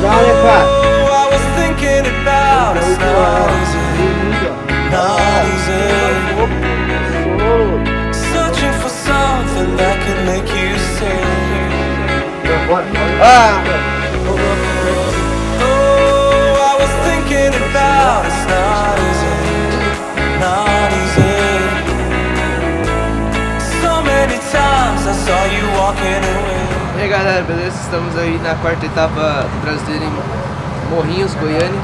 Legal, né, cara? I was thinking about it's not easy, not easy. Searching for something that can make you sing. Ah! Oh, I was thinking about it's not easy, not easy. So many times I saw you walking away. E aí galera, beleza? Estamos aí na quarta etapa do Brasileiro em Morrinhos, Goiânia.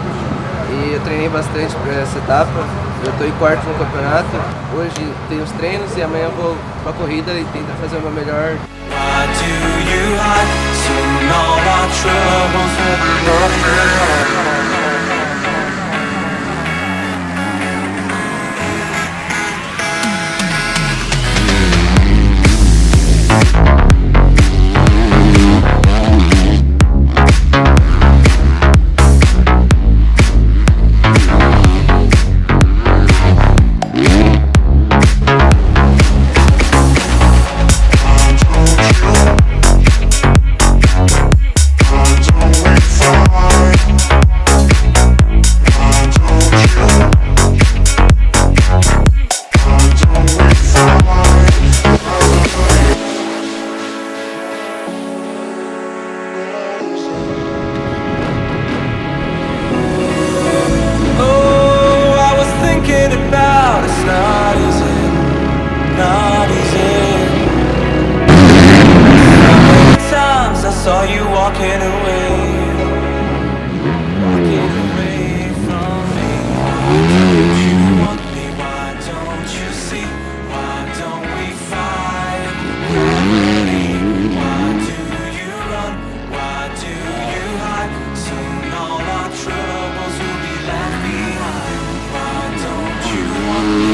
E eu treinei bastante para essa etapa. Eu estou em quarto no campeonato. Hoje tem os treinos e amanhã eu vou para a corrida e tentar fazer o meu melhor. Why do you hide? Soon all our troubles will be nothing. About it's not easy, not easy. So many times I saw you walking away, walking away from me. Don't you want me? Why don't you see? Why don't we fight? Why do you run? Why do you hide? Soon all our troubles will be left behind. Why don't you want me?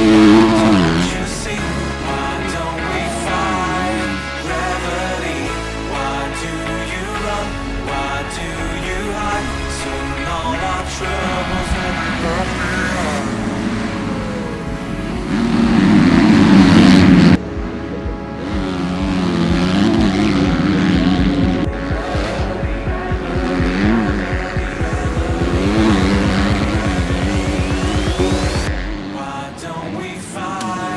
Don't you see? Why don't we fight gravity? Why do you run? Why do you hide? Soon all our troubles will be left behind. Why don't we fight?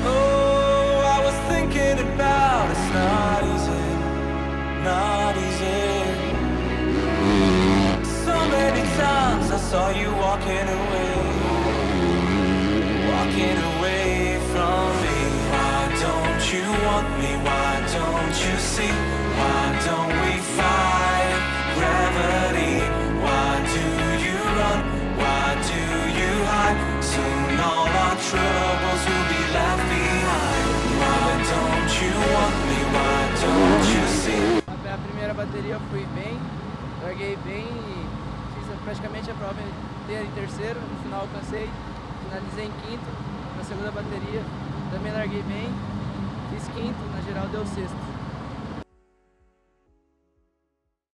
Oh, I was thinking about it's not easy, not easy. So many times I saw you walking away from me. Why don't you want me? Why don't you see? Why don't we fight gravity? Why do you run? Why do you hide? Soon all our troubles will be left behind. Why don't you want me? Why don't you see? A primeira bateria eu fui bem, larguei bem e fiz praticamente a prova inteira em terceiro. No final alcancei, finalizei em quinto. Na segunda bateria também larguei bem, fiz quinto, na geral deu sexto.